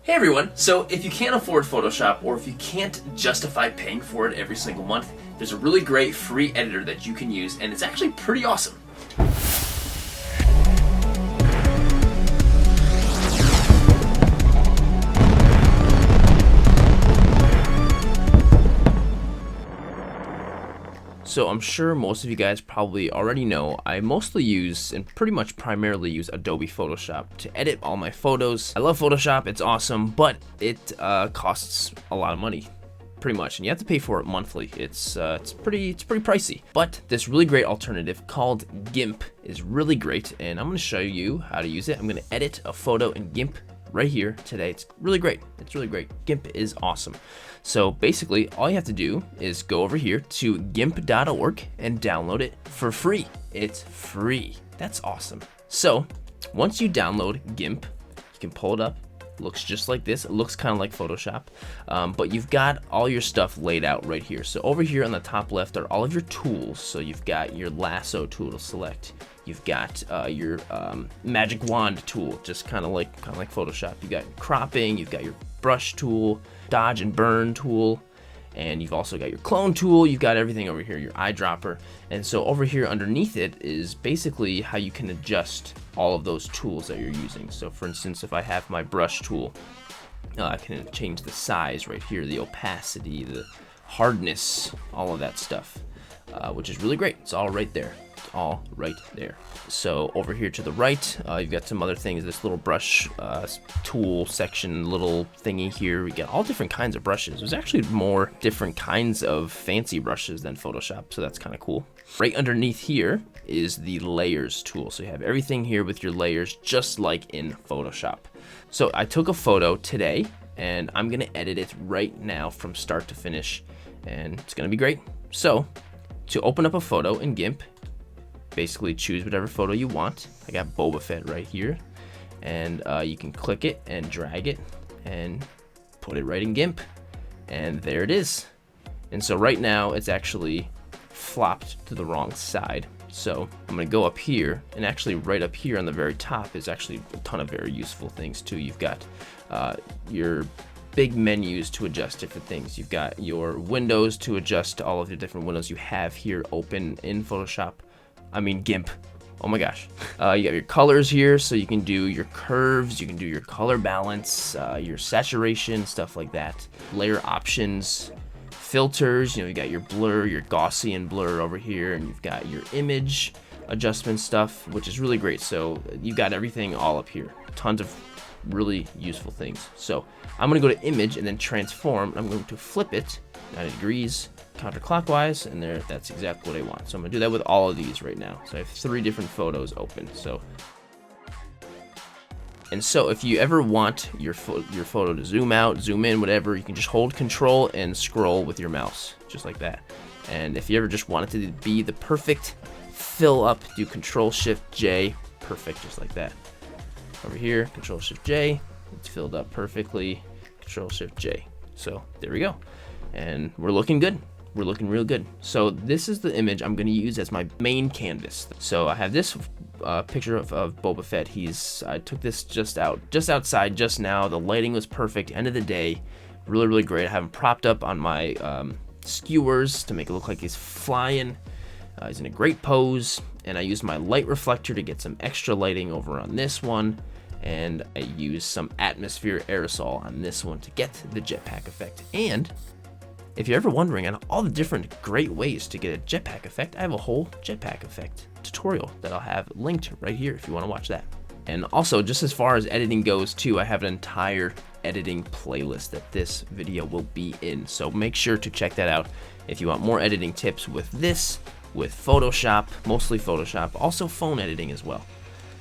Hey everyone, so if you can't afford Photoshop or if you can't justify paying for it every single month, there's a really great free editor that you can use and it's actually pretty awesome. So I'm sure most of you guys probably already know I mostly use and pretty much primarily use Adobe Photoshop to edit all my photos. I love Photoshop, it's awesome, but it costs a lot of money, pretty much, and you have to pay for it monthly. It's pretty pricey. But this really great alternative called GIMP is really great, and I'm going to show you how to use it. I'm going to edit a photo in GIMP right here today. It's really great. It's really great. GIMP is awesome. So basically, all you have to do is go over here to gimp.org and download it for free. It's free. That's awesome. So once you download GIMP, you can pull it up. It looks just like this. It looks kind of like Photoshop, but you've got all your stuff laid out right here. So over here on the top left are all of your tools. So you've got your lasso tool to select. You've got your magic wand tool, just kind of like Photoshop. You've got cropping, you've got your brush tool, dodge and burn tool, and you've also got your clone tool. You've got everything over here, your eyedropper. And so over here underneath it is basically how you can adjust all of those tools that you're using. So for instance, if I have my brush tool, I can change the size right here, the opacity, the hardness, all of that stuff, which is really great. It's all right there. All right there. So over here to the right, you've got some other things. This little brush tool section, little thingy here. We get all different kinds of brushes. There's actually more different kinds of fancy brushes than Photoshop, so that's kind of cool. Right underneath here is the layers tool. So you have everything here with your layers, just like in Photoshop. So I took a photo today, and I'm gonna edit it right now from start to finish, and it's gonna be great. So to open up a photo in GIMP, basically choose whatever photo you want. I got Boba Fett right here, and you can click it and drag it and put it right in GIMP, and there it is. And so right now it's actually flopped to the wrong side. So I'm gonna go up here, and actually right up here on the very top is actually a ton of very useful things too. You've got your big menus to adjust different things. You've got your windows to adjust all of the different windows you have here open in Photoshop. I mean GIMP. Oh my gosh. You got your colors here, so you can do your curves, you can do your color balance, your saturation, stuff like that. Layer options, filters, you got your blur, your Gaussian blur over here, and you've got your image adjustment stuff, which is really great. So you've got everything all up here. Tons of really useful things. So I'm gonna go to image and then transform. I'm going to flip it 90 degrees counterclockwise, and there, that's exactly what I want. So I'm gonna do that with all of these right now. So I have 3 different photos open. So if you ever want your photo to zoom out, zoom in, whatever, you can just hold Control and scroll with your mouse, just like that. And if you ever just want it to be the perfect fill up, do Control Shift J, perfect, just like that. Over here, Control Shift J, it's filled up perfectly. Control Shift J. So there we go, and we're looking good. We're looking real good. So this is the image I'm going to use as my main canvas. So I have this picture of Boba Fett. I took this just outside just now. The lighting was perfect. End of the day, really great. I have him propped up on my skewers to make it look like he's flying. He's in a great pose, and I used my light reflector to get some extra lighting over on this one, and I used some Atmosphere Aerosol on this one to get the jetpack effect. And if you're ever wondering on all the different great ways to get a jetpack effect, I have a whole jetpack effect tutorial that I'll have linked right here if you want to watch that. And also, just as far as editing goes too, I have an entire editing playlist that this video will be in. So make sure to check that out if you want more editing tips with this, with Photoshop, mostly Photoshop, also phone editing as well.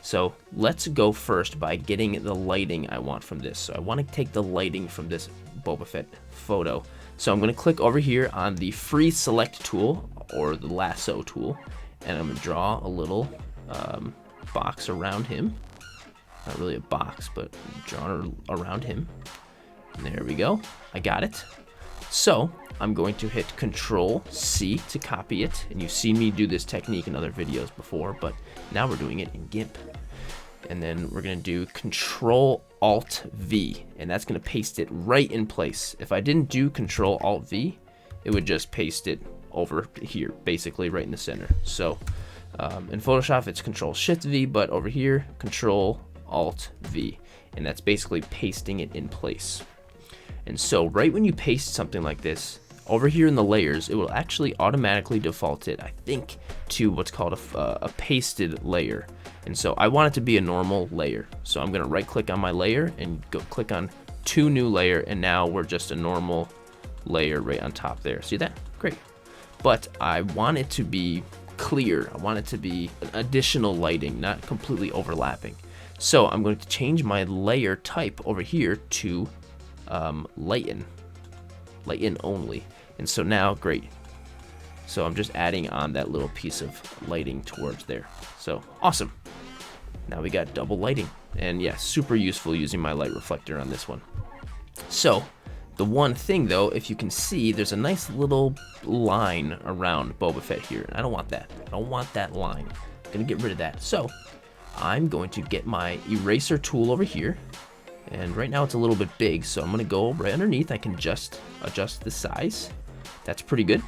So let's go first by getting the lighting I want from this. So I want to take the lighting from this Boba Fett photo. So I'm going to click over here on the free select tool, or the lasso tool, and I'm going to draw a little box around him. Not really a box, but drawn around him. And there we go. I got it. So I'm going to hit Control C to copy it, and you've seen me do this technique in other videos before, but now we're doing it in GIMP. and then we're gonna do Control Alt V, and that's gonna paste it right in place. If I didn't do Control Alt V, it would just paste it over here, basically right in the center. So in Photoshop, it's Control Shift V, but over here, Control Alt V, and that's basically pasting it in place. And so right when you paste something like this, over here in the layers, it will actually automatically default it, I think, to what's called a pasted layer. And so I want it to be a normal layer. So I'm gonna right click on my layer and go click on 2 new layer, and now we're just a normal layer right on top there. See that? Great. But I want it to be clear. I want it to be additional lighting, not completely overlapping. So I'm going to change my layer type over here to lighten only. And so now, great. So I'm just adding on that little piece of lighting towards there. So awesome. Now we got double lighting. And yeah, super useful using my light reflector on this one. So the one thing though, if you can see, there's a nice little line around Boba Fett here. And I don't want that. I don't want that line. I'm gonna get rid of that. So I'm going to get my eraser tool over here. And right now it's a little bit big, so I'm gonna go right underneath. I can just adjust the size. That's pretty good.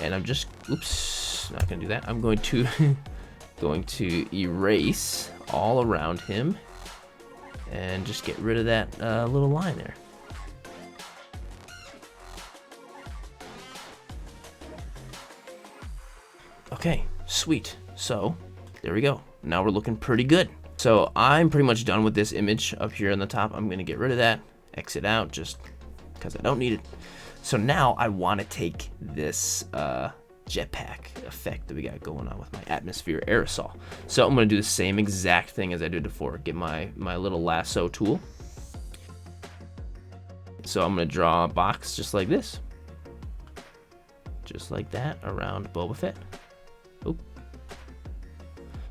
And I'm just, oops, not gonna do that. I'm going to going to erase all around him and just get rid of that little line there. Okay, sweet. So there we go. Now we're looking pretty good. So I'm pretty much done with this image up here on the top. I'm gonna get rid of that, exit out, just because I don't need it. So now I want to take this jetpack effect that we got going on with my Atmosphere Aerosol. So I'm gonna do the same exact thing as I did before. Get my little lasso tool. So I'm gonna draw a box just like this, just like that around Boba Fett. Oop.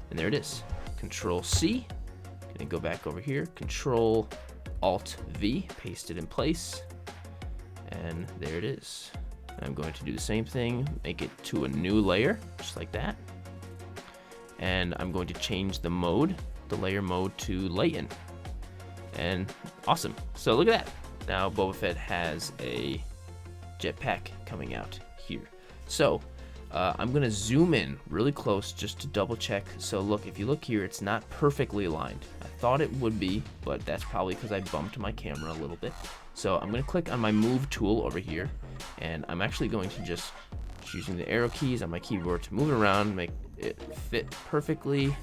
And there it is. Control C, and go back over here, Control Alt V, paste it in place, and there it is. And I'm going to do the same thing, make it to a new layer, just like that. And I'm going to change the mode, the layer mode, to lighten. And awesome. So look at that. Now Boba Fett has a jetpack coming out here. So I'm gonna zoom in really close just to double check. So look, if you look here, it's not perfectly aligned. I thought it would be, but that's probably because I bumped my camera a little bit. So I'm gonna click on my move tool over here, and I'm actually going to just using the arrow keys on my keyboard to move it around, make it fit perfectly.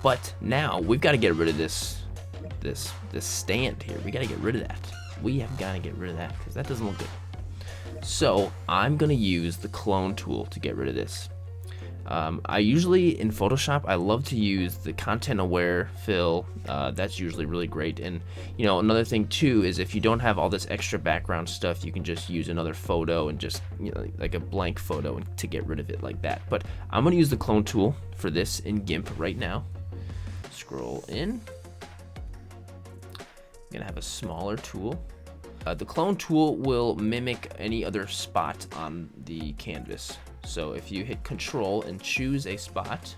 But now we've got to get rid of this stand here. We got to get rid of that. We have got to get rid of that because that doesn't look good. So I'm gonna use the clone tool to get rid of this. I usually in Photoshop, I love to use the content aware fill. That's usually really great. And you know, another thing too is if you don't have all this extra background stuff, you can just use another photo and just, you know, like a blank photo to get rid of it like that. But I'm gonna use the clone tool for this in GIMP right now. Scroll in. I'm gonna have a smaller tool. The clone tool will mimic any other spot on the canvas. So if you hit Control and choose a spot,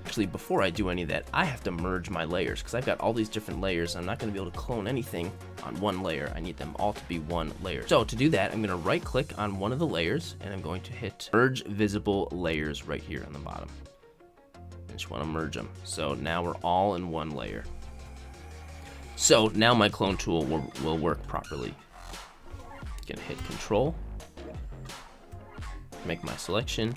actually before I do any of that, I have to merge my layers because I've got all these different layers. I'm not going to be able to clone anything on one layer. I need them all to be one layer. So to do that, I'm going to right click on one of the layers and I'm going to hit Merge Visible Layers right here on the bottom. I just want to merge them. So now we're all in one layer. So now my clone tool will work properly. Gonna hit Control, make my selection,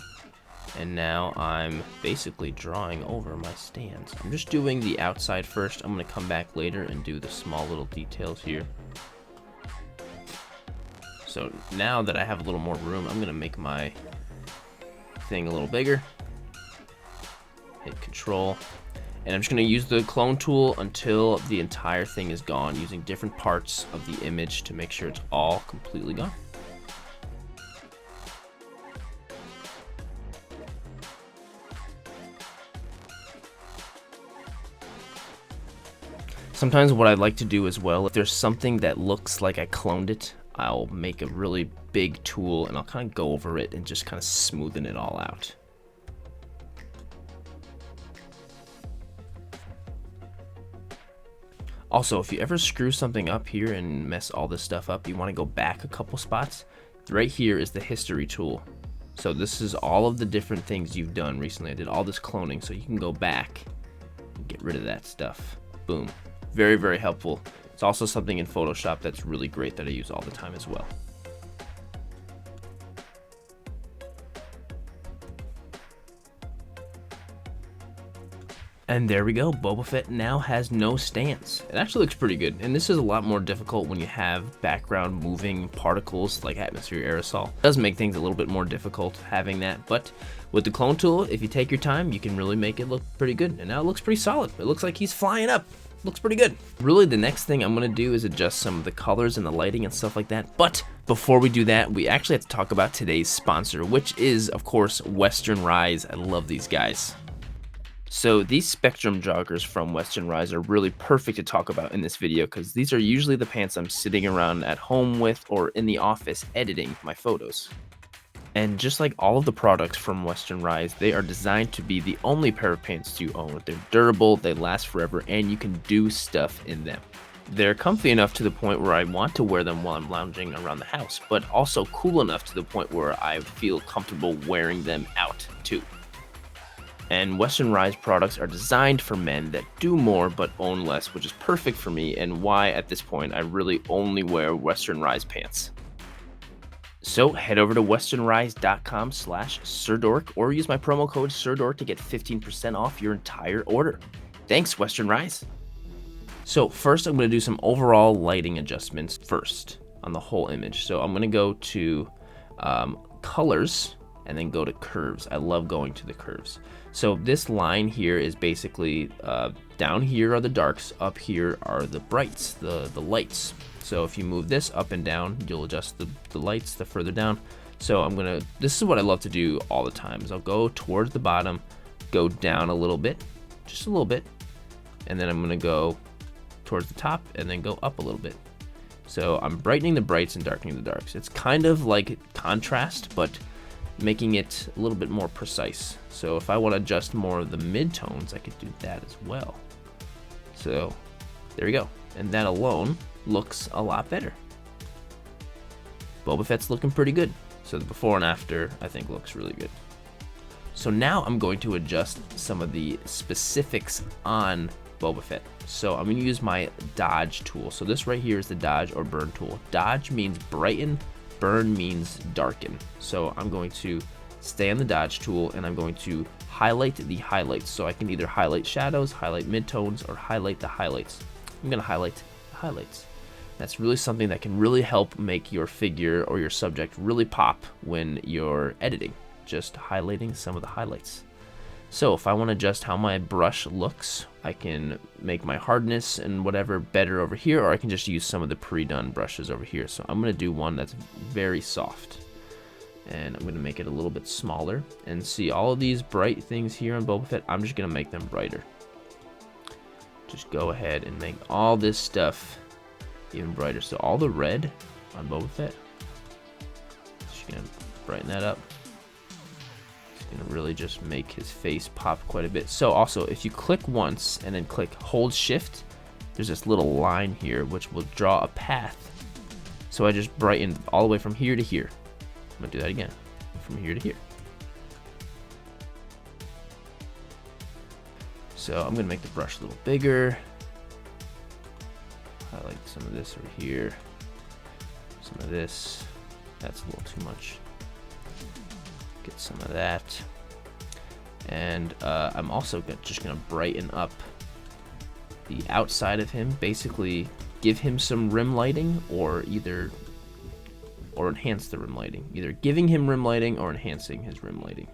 and now I'm basically drawing over my stands. I'm just doing the outside first. I'm gonna come back later and do the small little details here. So now that I have a little more room, I'm gonna make my thing a little bigger. Hit Control. And I'm just going to use the clone tool until the entire thing is gone, using different parts of the image to make sure it's all completely gone. Sometimes what I like to do as well, if there's something that looks like I cloned it, I'll make a really big tool and I'll kind of go over it and just kind of smoothen it all out. Also, if you ever screw something up here and mess all this stuff up, you want to go back a couple spots. Right here is the history tool. So this is all of the different things you've done recently. I did all this cloning, so you can go back and get rid of that stuff. Boom. Very, very helpful. It's also something in Photoshop that's really great that I use all the time as well. And there we go, Boba Fett now has no stance. It actually looks pretty good, and this is a lot more difficult when you have background moving particles like Atmosphere Aerosol. It does make things a little bit more difficult having that, but with the clone tool, if you take your time, you can really make it look pretty good. And now it looks pretty solid. It looks like he's flying up. Looks pretty good. Really, the next thing I'm gonna do is adjust some of the colors and the lighting and stuff like that. But before we do that, we actually have to talk about today's sponsor, which is, of course, Western Rise. I love these guys. So these Spectrum joggers from Western Rise are really perfect to talk about in this video because these are usually the pants I'm sitting around at home with or in the office editing my photos. And just like all of the products from Western Rise, they are designed to be the only pair of pants you own. They're durable, they last forever, and you can do stuff in them. They're comfy enough to the point where I want to wear them while I'm lounging around the house, but also cool enough to the point where I feel comfortable wearing them out too. And Western Rise products are designed for men that do more but own less, which is perfect for me and why at this point I really only wear Western Rise pants. So head over to westernrise.com/Sirdork or use my promo code Sirdork to get 15% off your entire order. Thanks, Western Rise. So first I'm going to do some overall lighting adjustments first on the whole image. So I'm going to go to colors and then go to curves. I love going to the curves. So this line here is basically down here are the darks, up here are the brights, the lights. So if you move this up and down, you'll adjust the lights the further down. So this is what I love to do all the time, is I'll go towards the bottom, go down a little bit, just a little bit, and then I'm gonna go towards the top and then go up a little bit. So I'm brightening the brights and darkening the darks. It's kind of like contrast, but making it a little bit more precise. So if I want to adjust more of the mid-tones, I could do that as well. So there we go. And that alone looks a lot better. Boba Fett's looking pretty good. So the before and after, I think, looks really good. So now I'm going to adjust some of the specifics on Boba Fett. So I'm going to use my dodge tool. So this right here is the dodge or burn tool. Dodge means brighten, burn means darken. So I'm going to stay on the dodge tool and I'm going to highlight the highlights. So I can either highlight shadows, highlight midtones, or highlight the highlights. I'm going to highlight the highlights. That's really something that can really help make your figure or your subject really pop when you're editing, just highlighting some of the highlights. So if I want to adjust how my brush looks, I can make my hardness and whatever better over here, or I can just use some of the pre-done brushes over here. So I'm going to do one that's very soft, and I'm going to make it a little bit smaller. And see all of these bright things here on Boba Fett, I'm just going to make them brighter. Just go ahead and make all this stuff even brighter. So all the red on Boba Fett, just going to brighten that up. Gonna really just make his face pop quite a bit. So also, if you click once and then click hold shift, there's this little line here which will draw a path. So I just brightened all the way from here to here. I'm gonna do that again, from here to here. So I'm gonna make the brush a little bigger. Highlight some of this over here, some of this. That's a little too much. Get some of that. And I'm also just going to brighten up the outside of him. Basically, give him some rim lighting or enhance the rim lighting. Either giving him rim lighting or enhancing his rim lighting.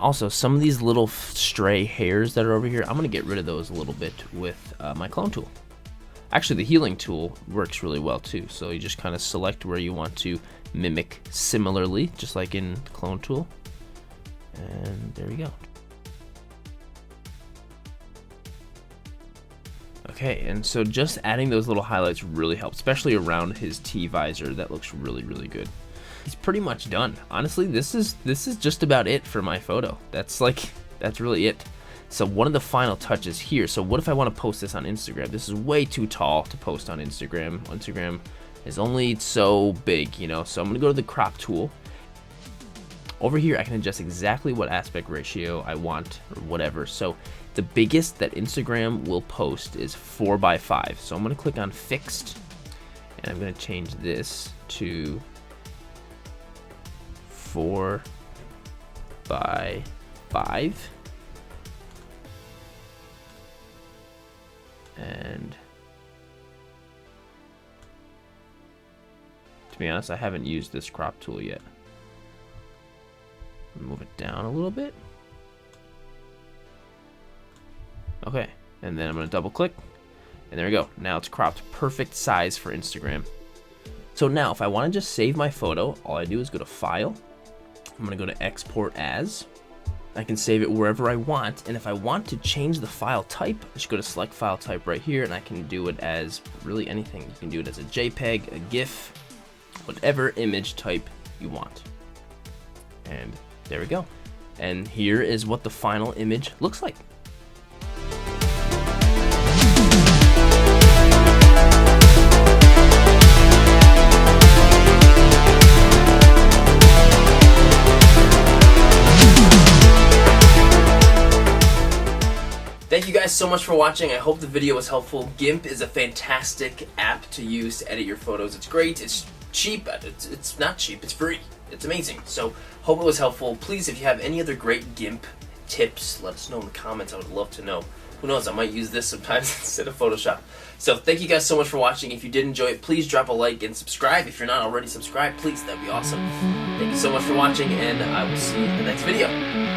Also, some of these little stray hairs that are over here, I'm going to get rid of those a little bit with my clone tool. Actually, the healing tool works really well too. So you just kind of select where you want to mimic similarly, just like in the clone tool. And there we go. Okay, and so just adding those little highlights really helps, especially around his T visor. That looks really, really good. he's pretty much done. Honestly, this is just about it for my photo. That's really it. So one of the final touches here. So what if I want to post this on Instagram? This is way too tall to post on Instagram. Instagram is only so big, you know. So I'm gonna go to the crop tool. Over here, I can adjust exactly what aspect ratio I want or whatever. So the biggest that Instagram will post is 4:5. So I'm gonna click on fixed, and I'm gonna change this to 4:5. And to be honest, I haven't used this crop tool yet. Move it down a little bit. Okay, and then I'm gonna double click, and there we go. Now it's cropped perfect size for Instagram. So now if I wanna just save my photo, all I do is go to File. I'm gonna go to Export As. I can save it wherever I want, and if I want to change the file type, I just go to Select File Type right here, and I can do it as really anything. You can do it as a JPEG, a GIF, whatever image type you want. And there we go. And here is what the final image looks like. Thank you guys so much for watching. I hope the video was helpful. GIMP is a fantastic app to use to edit your photos. It's great, it's cheap, it's not cheap, it's free. It's amazing. So hope it was helpful. Please, if you have any other great GIMP tips, let us know in the comments. I would love to know. Who knows, I might use this sometimes instead of Photoshop. So thank you guys so much for watching. If you did enjoy it, please drop a like and subscribe. If you're not already subscribed, please, that'd be awesome. Thank you so much for watching, and I will see you in the next video.